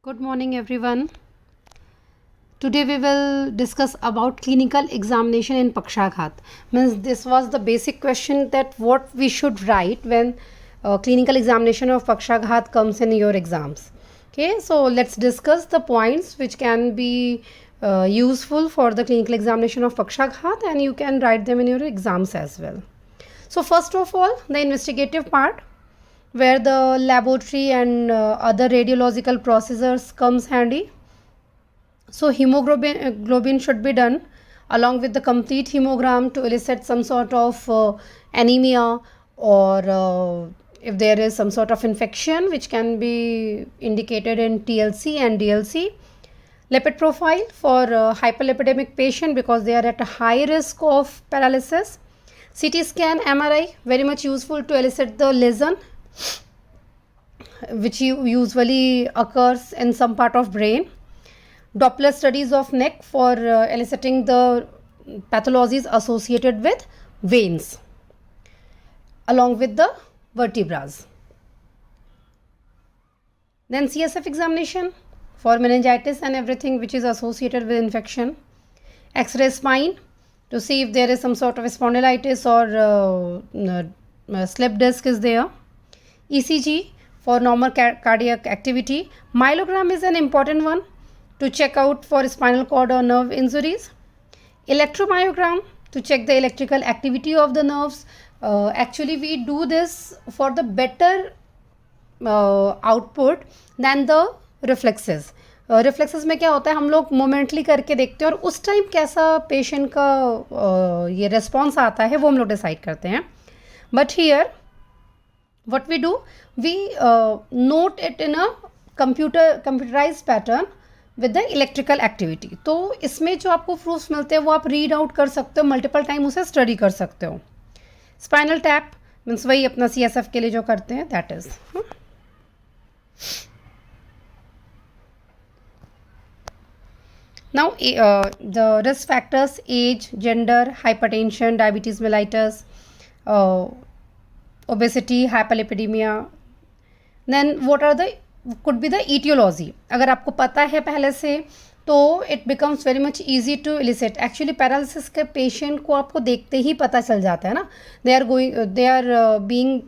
Good morning, everyone. Today we will discuss about clinical examination in Pakshaghat. Means this was the basic question that what we should write when clinical examination of Pakshaghat comes in your exams. Okay, so let's discuss the points which can be useful for the clinical examination of Pakshaghat, and you can write them in your exams as well. So first of all, the investigative part, where the laboratory and other radiological procedures comes handy. So hemoglobin should be done along with the complete hemogram to elicit some sort of anemia, or if there is some sort of infection which can be indicated in TLC and DLC. Lipid profile for hyperlipidemic patient because they are at a high risk of paralysis. CT scan, MRI, very much useful to elicit the lesion which usually occurs in some part of brain. Doppler studies of neck for eliciting the pathologies associated with veins along with the vertebrae. Then CSF examination for meningitis and everything which is associated with infection. X-ray spine to see if there is some sort of spondylitis or slip disc is there. ECG for normal cardiac activity. Myelogram is an important one to check out for spinal cord or nerve injuries. Electromyogram to check the electrical activity of the nerves. Actually we do this for the better output than the reflexes. Reflexes में क्या होता है, हम लोग momentarily करके देखते हैं और उस टाइम कैसा पेशेंट का ये रिस्पॉन्स आता है वो हम लोग डिसाइड करते हैं. But here what we do, we note it in a computerized pattern with the electrical activity. तो इसमें जो आपको प्रूफ्स मिलते हैं वो आप रीड आउट कर सकते हो, मल्टीपल टाइम उसे स्टडी कर सकते हो. स्पाइनल टैप मीन्स वही अपना CSF के लिए जो करते हैं, that is. Now the risk factors: age, gender, hypertension, diabetes mellitus, obesity, hyperlipidemia. Then what are the could be the etiology. अगर आपको पता है पहले से तो it becomes very much easy to elicit. Actually paralysis के patient को आपको देखते ही पता चल जाता है ना. They are being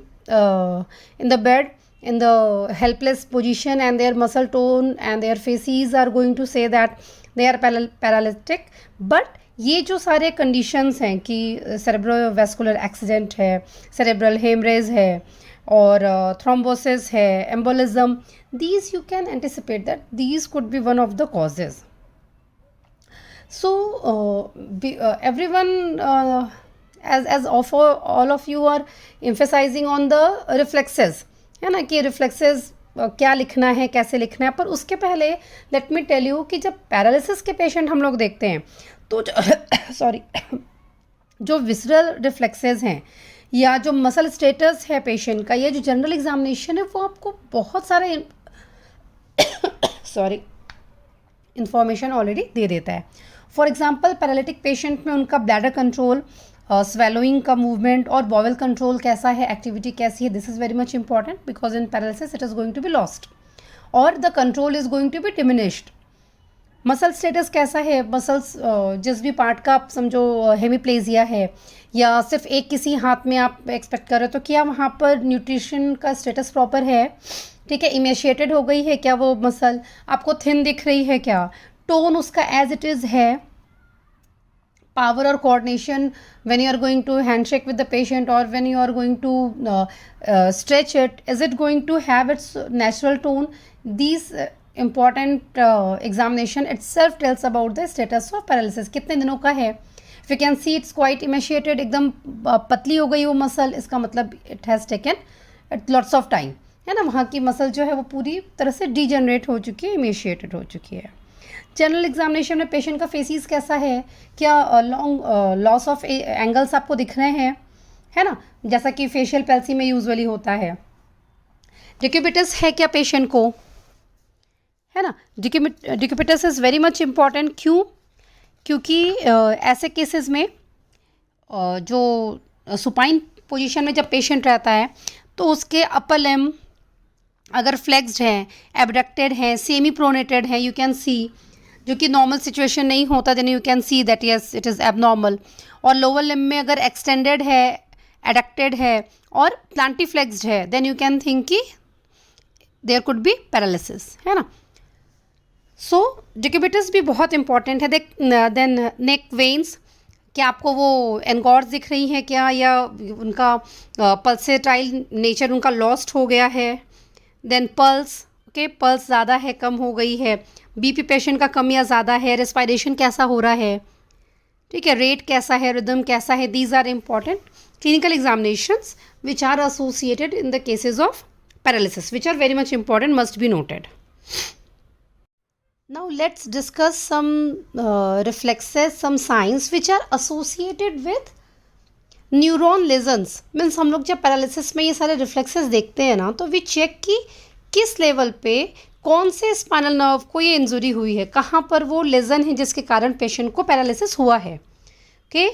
in the bed in the helpless position, and their muscle tone and their faces are going to say that they are paralytic. But ये जो सारे कंडीशंस हैं कि सेरेब्रोवैस्कुलर एक्सीडेंट है, सेरेब्रल हेमरेज है और thrombosis है, embolism, these you can anticipate that these could be one of the causes. So everyone as of all of you are emphasizing on the reflexes, है ना, कि reflexes क्या लिखना है, कैसे लिखना है. पर उसके पहले लेट मी टेल यू कि जब पैरालिसिस के पेशेंट हम लोग देखते हैं तो सॉरी जो विसरल रिफ्लेक्सेस हैं या जो मसल स्टेटस है पेशेंट का, ये जो जनरल एग्जामिनेशन है वो आपको बहुत सारे सॉरी इंफॉर्मेशन ऑलरेडी दे देता है. फॉर एग्जांपल पैरालिटिक पेशेंट में उनका ब्लैडर कंट्रोल, स्वेलोइंग का मूवमेंट और बॉवल कंट्रोल कैसा है, एक्टिविटी कैसी है, this is very much important because in paralysis it is going to be lost और the control is going to be diminished. Muscle status कैसा है, मसल्स जिस भी पार्ट का आप समझो हेमीप्लेजिया है या सिर्फ एक किसी हाथ में आप एक्सपेक्ट कर रहे हो, तो क्या वहाँ पर न्यूट्रिशन का स्टेटस प्रॉपर है, ठीक है, इमेशिएटेड हो गई है क्या वो मसल, आपको थिन दिख रही है क्या, टोन उसका एज इट इज़ है, power or coordination when you are going to handshake with the patient or when you are going to stretch it, is it going to have its natural tone. These important examination itself tells about the status of paralysis. कितने दिनों का है. If you can see it's quite emaciated, एकदम पतली हो गई वो muscle, इसका मतलब it has taken lots of time, है ना. वहाँ की मसल जो है वो पूरी तरह से डिजेनरेट हो चुकी है, इमेशिएटेड हो चुकी है. जनरल एग्जामिनेशन में पेशेंट का फेसिस कैसा है, क्या लॉस ऑफ एंगल्स आपको दिख रहे हैं, है ना, जैसा कि फेशियल पैल्सी में यूजुअली होता है. डिक्यूबिटस है क्या पेशेंट को, है ना. Decubitus is very much important. क्यों? क्योंकि ऐसे केसेस में जो सुपाइन पोजीशन में जब पेशेंट रहता है तो उसके अपर लिम्ब अगर फ्लेक्स्ड है, एबडक्टेड है, सेमी प्रोनेटेड है, यू कैन सी, जो कि नॉर्मल सिचुएशन नहीं होता, then you can see that yes it is abnormal. और लोअर लिम्ब में अगर एक्सटेंडेड है, एडक्टेड है और प्लांटीफ्लेक्स्ड है, देन यू कैन थिंक कि देयर कुड बी पैरालिसिस, है ना। सो डिक्यूबिटस भी बहुत इंपॉर्टेंट है। देन नेक वेन्स, क्या आपको वो एनगॉर्स दिख रही हैं क्या, या उनका पल्सेटाइल नेचर उनका लॉस्ट हो गया है। देन पल्स, ओके, पल्स ज़्यादा है, कम हो गई है। बीपी पेशेंट का कम या ज़्यादा है। रेस्पिरेशन कैसा हो रहा है, ठीक है, रेट कैसा है, रिदम कैसा है। These are important clinical examinations which are associated in the cases of paralysis, which are very much important, must be noted. Now let's discuss some reflexes, some signs which are associated with neuron lesions. Means हम लोग जब paralysis में ये सारे reflexes देखते हैं ना, तो वी चेक कि किस लेवल पे कौन से स्पाइनल नर्व को ये इंजुरी हुई है, कहाँ पर वो लेजन है जिसके कारण पेशेंट को पैरालिसिस हुआ है. ओके,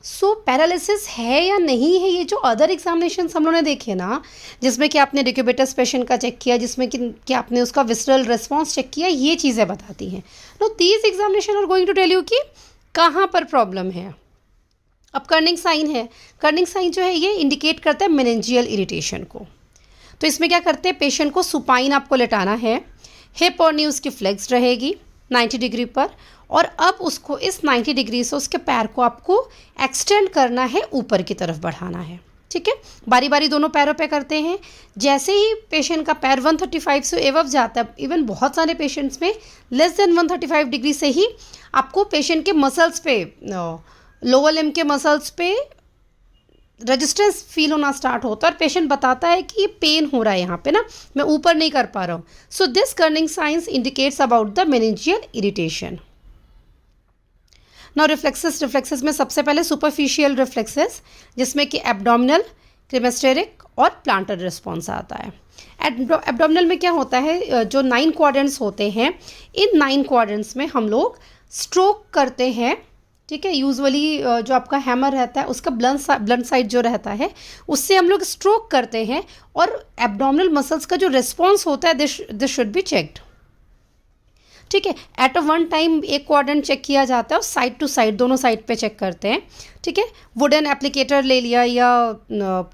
सो पैरालिसिस है या नहीं है, ये जो अदर एग्जामिनेशन हम लोगों ने देखे ना, जिसमें कि आपने डिक्यूबिटस पेशेंट का चेक किया, जिसमें कि आपने उसका विसरल रिस्पॉन्स चेक किया, ये चीज़ें बताती हैं. No these examination are going to tell you कि कहाँ पर प्रॉब्लम है. अब कर्निंग साइन है. कर्निंग साइन जो है ये इंडिकेट करता है मेनिंजियल इरिटेशन को. तो इसमें क्या करते हैं, पेशेंट को सुपाइन आपको लेटाना है, हिप और नी उसकी फ्लेक्स रहेगी 90 डिग्री पर, और अब उसको इस 90 डिग्री से उसके पैर को आपको एक्सटेंड करना है, ऊपर की तरफ बढ़ाना है. ठीक है, बारी बारी दोनों पैरों पे करते हैं. जैसे ही पेशेंट का पैर 135 से एवव जाता है, इवन बहुत सारे पेशेंट्स में लेस देन 135 डिग्री से ही आपको पेशेंट के मसल्स पे, लोअर लिम्ब के मसल्स पे रेजिस्टेंस फील होना स्टार्ट होता है, और पेशेंट बताता है कि ये पेन हो रहा है यहाँ पे ना, मैं ऊपर नहीं कर पा रहा हूँ. So this Corning science indicates about the meningeal irritation. Now reflexes में सबसे पहले सुपरफिशियल रिफ्लेक्सेस, जिसमें कि एब्डोमिनल, क्रीमेस्टेरिक और प्लांटर रिस्पॉन्स आता है. एब्डोमिनल में क्या होता है, जो 9 क्वाड्रेंट्स होते हैं, इन 9 क्वाड्रेंट्स में हम लोग स्ट्रोक करते हैं. ठीक है, यूजुअली जो आपका हैमर रहता है उसका ब्लंट साइड जो रहता है, उससे हम लोग स्ट्रोक करते हैं, और एब्डोमिनल मसल्स का जो रिस्पॉन्स होता है दिस शुड बी चेक्ड. ठीक है, एट अ वन टाइम एक क्वाड्रेंट चेक किया जाता है, और साइड टू साइड दोनों साइड पे चेक करते हैं. ठीक है, वुडन एप्लीकेटर ले लिया, या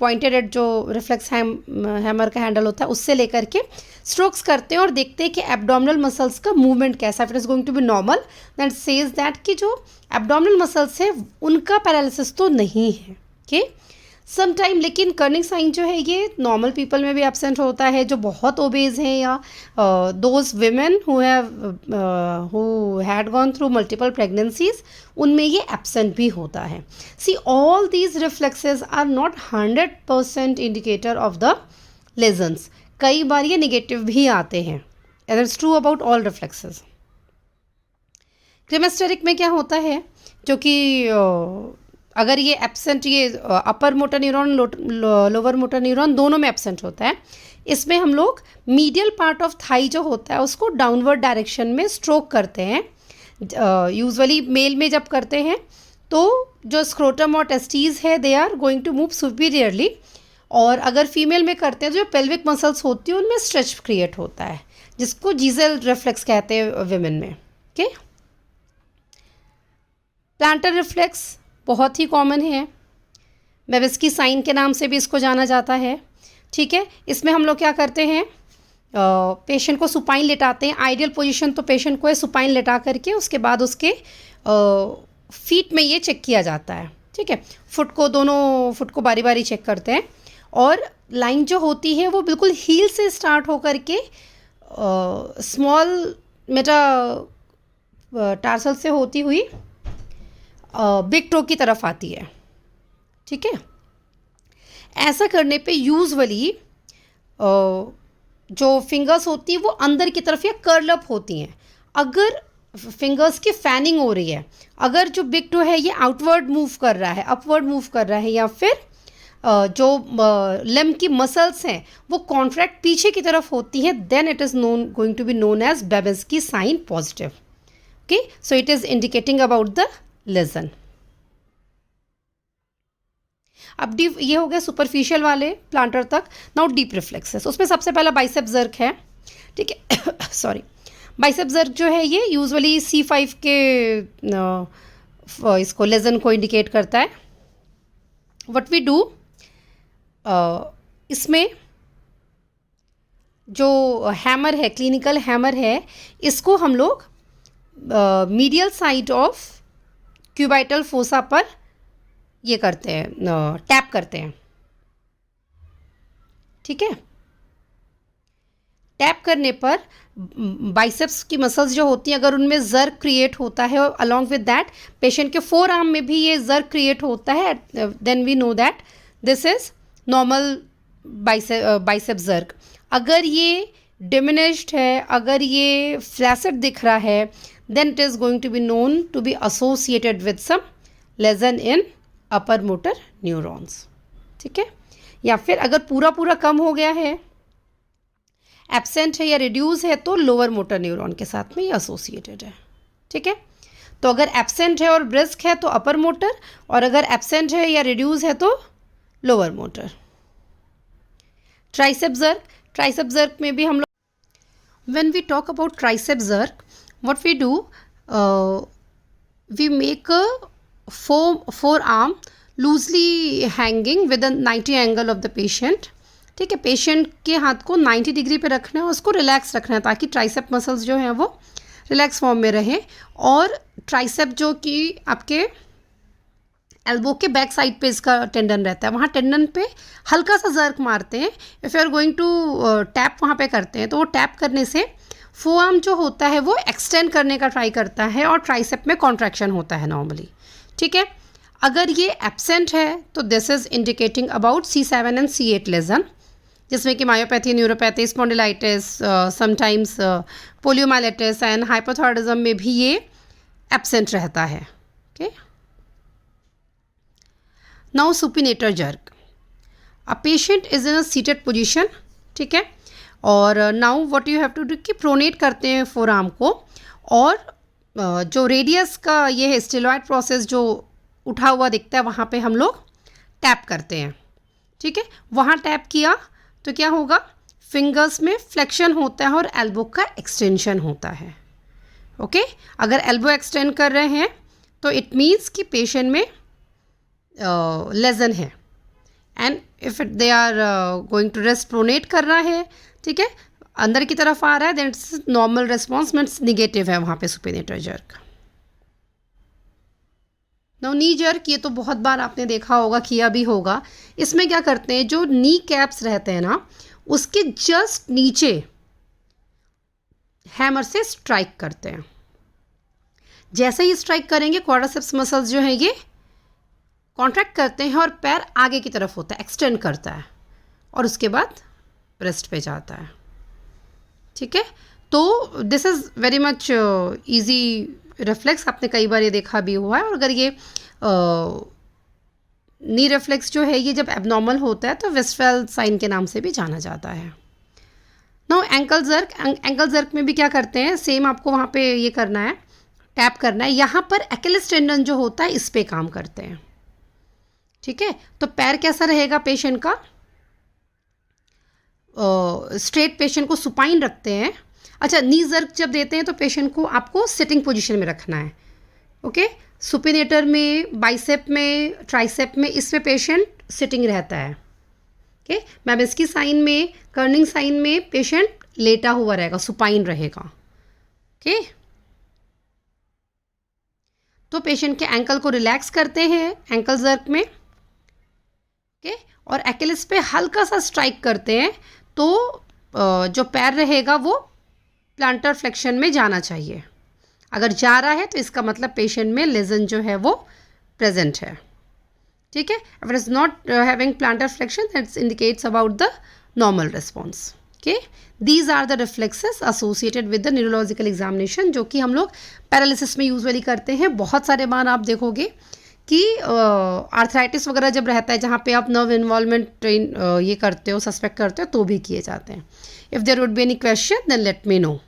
पॉइंटेड एट जो रिफ्लेक्स हैमर का हैंडल होता है उससे लेकर के स्ट्रोक्स करते हैं, और देखते हैं कि एब्डोमिनल मसल्स का मूवमेंट कैसा है. It is going to be normal, that says that कि जो एब्डोमिनल मसल्स है उनका पैरालिसिस तो नहीं है. ओके, सम टाइम लेकिन कर्निंग साइन जो है ये नॉर्मल पीपल में भी एब्सेंट होता है, जो बहुत ओबेज हैं, या those women who had gone through multiple pregnancies, उनमें ये एब्सेंट भी होता है. See all these reflexes are not 100% indicator of the lesions. कई बार ये निगेटिव भी आते हैं, and it's true about all reflexes. Cremasteric में क्या होता है, जो कि अगर ये एब्सेंट, ये upper motor neuron, lower motor neuron दोनों में एब्सेंट होता है, इसमें हम लोग मीडियल पार्ट ऑफ थाई जो होता है उसको डाउनवर्ड डायरेक्शन में स्ट्रोक करते हैं. यूजुअली मेल में जब करते हैं तो जो स्क्रोटम और टेस्टीज है they are going to move superiorly, और अगर फीमेल में करते हैं तो जो पेल्विक मसल्स होती है उनमें स्ट्रेच क्रिएट होता है, जिसको जीजेल रिफ्लेक्स कहते हैं विमेन में. ओके, प्लांटर रिफ्लेक्स बहुत ही कॉमन है, बेबिस्की साइन के नाम से भी इसको जाना जाता है. ठीक है, इसमें हम लोग क्या करते हैं, पेशेंट को सुपाइन लेटाते हैं. आइडियल पोजीशन तो पेशेंट को है सुपाइन लेटा करके, उसके बाद उसके फीट में ये चेक किया जाता है. ठीक है, दोनों फुट को बारी बारी चेक करते हैं, और लाइन जो होती है वो बिल्कुल हील से स्टार्ट होकर के स्मॉल मेटा टार्सल से होती हुई बिग टो की तरफ आती है. ठीक है, ऐसा करने पे यूजुअली जो फिंगर्स होती है वो अंदर की तरफ या कर्ल अप होती हैं. अगर फिंगर्स की फैनिंग हो रही है, अगर जो बिग टो है ये आउटवर्ड मूव कर रहा है, अपवर्ड मूव कर रहा है, या फिर जो लिम्ब की मसल्स हैं वो कॉन्ट्रैक्ट पीछे की तरफ होती है, then it is going to be known as Babinski sign positive. Okay, so it is indicating about the lesion. अब डीप ये हो गया सुपरफिशियल वाले प्लांटर तक. नाउ डीप रिफ्लेक्सेस, उसमें सबसे पहला बाइसेप जर्क है. ठीक है सॉरी, बाइसेप जर्क जो है ये यूजुअली C5 के इसको लेजन को इंडिकेट करता है. व्हाट वी डू, इसमें जो हैमर है, क्लिनिकल हैमर है, इसको हम लोग medial side of cubital fossa पर ये करते हैं, टैप करते हैं. ठीक है, टैप करने पर बाइसेप्स की मसल्स जो होती हैं अगर उनमें जर्क क्रिएट होता है और अलॉन्ग विद दैट पेशेंट के फोर आर्म में भी ये जर्क क्रिएट होता है, then we know that this is normal bicep jerk. अगर ये डिमिनिश्ड है, अगर ये फ्लैसिड दिख रहा है, then it is going to be known to be associated with some lesion in upper motor neurons. ठीक है, या फिर अगर पूरा पूरा कम हो गया है, एब्सेंट है या रिड्यूस है, तो लोअर मोटर न्यूरॉन के साथ में ये एसोसिएटेड है. ठीक है, तो अगर एब्सेंट है और ब्रिस्क है तो अपर मोटर, और अगर एब्सेंट है या रिड्यूस है तो lower motor. Tricep jerk, tricep jerk में भी हम लोग, when we talk about tricep jerk, what we do, we make a forearm loosely hanging with a 90 angle of the patient. ठीक है, पेशेंट के हाथ को 90 डिग्री पे रखना है और उसको रिलैक्स रखना है ताकि ट्राइसेप मसल्स जो हैं वो रिलैक्स फॉर्म में रहें. और ट्राइसेप जो कि आपके एल्बो के बैक साइड पे इसका टेंडन रहता है, वहाँ टेंडन पे हल्का सा जर्क मारते हैं. If you are going to tap वहाँ पे करते हैं, तो वो टैप करने से फोआर्म जो होता है वो एक्सटेंड करने का ट्राई करता है और ट्राइसेप में कॉन्ट्रैक्शन होता है नॉर्मली. ठीक है, अगर ये एब्सेंट है तो this is indicating about C7 and C8 lesion, जिसमें कि myopathy, neuropathy, spondylitis, sometimes poliomyelitis and hypothyroidism में भी ये एब्सेंट रहता है. Okay, now supinator jerk, a patient is in a seated position. ठीक है, और now what you have to do कि प्रोनेट करते हैं फोर आर्म को, और जो रेडियस का ये है स्टेलॉइड प्रोसेस जो उठा हुआ दिखता है वहाँ पे हम लोग टैप करते हैं. ठीक है, वहाँ टैप किया तो क्या होगा, फिंगर्स में फ्लेक्शन होता है और एल्बो का एक्सटेंशन होता है. ओके, अगर एल्बो एक्सटेंड कर रहे हैं तो इट मीन्स कि पेशेंट में लेजन है. And if they are going to rest, pronate कर रहा है, ठीक है, अंदर की तरफ आ रहा है, then it's normal response, means negative है वहाँ पे supinator jerk. Now knee jerk, ये तो बहुत बार आपने देखा होगा, किया भी होगा. इसमें क्या करते हैं, जो नी कैप्स रहते हैं ना, उसके जस्ट नीचे हैमर से स्ट्राइक करते हैं. जैसे ही स्ट्राइक करेंगे क्वाड्रिसेप्स मसल्स जो हैं ये कॉन्ट्रैक्ट करते हैं और पैर आगे की तरफ होता है, एक्सटेंड करता है, और उसके बाद रेस्ट पे जाता है. ठीक है, तो this is very much easy reflex, आपने कई बार ये देखा भी हुआ है. और अगर ये नी रिफ्लेक्स जो है ये जब एबनॉर्मल होता है तो वेस्टफेल साइन के नाम से भी जाना जाता है. Now ankle jerk, ankle jerk में भी क्या करते हैं, सेम आपको वहाँ पे ये करना है, टैप करना है. यहाँ पर एक्लेस टेंडन जो होता है इस पे काम करते हैं. ठीक है, तो पैर कैसा रहेगा पेशेंट का, स्ट्रेट पेशेंट को सुपाइन रखते हैं. अच्छा, नी जर्क जब देते हैं तो पेशेंट को आपको सिटिंग पोजीशन में रखना है. ओके, सुपिनेटर में, बाइसेप में, ट्राइसेप में, इसमें पेशेंट सिटिंग रहता है. ओके, मैबेस्की साइन में, कर्निंग साइन में पेशेंट लेटा हुआ रहेगा, सुपाइन रहेगा. ओके, तो पेशेंट के एंकल को रिलैक्स करते हैं एंकल जर्क में. ओके, और एक्लेस पे हल्का सा स्ट्राइक करते हैं तो जो पैर रहेगा वो प्लांटर फ्लेक्शन में जाना चाहिए. अगर जा रहा है तो इसका मतलब पेशेंट में लेजन जो है वो प्रेजेंट है. ठीक है, if it is not having plantar flexion that indicates about the normal response. Okay, these are the reflexes associated with the neurological examination, जो कि हम लोग पैरालिसिस में यूजुअली करते हैं. बहुत सारे बार आप देखोगे कि आर्थराइटिस वगैरह जब रहता है जहाँ पे आप नर्व इन्वॉल्वमेंट ये करते हो, सस्पेक्ट करते हो, तो भी किए जाते हैं. If there would be any question then let me no.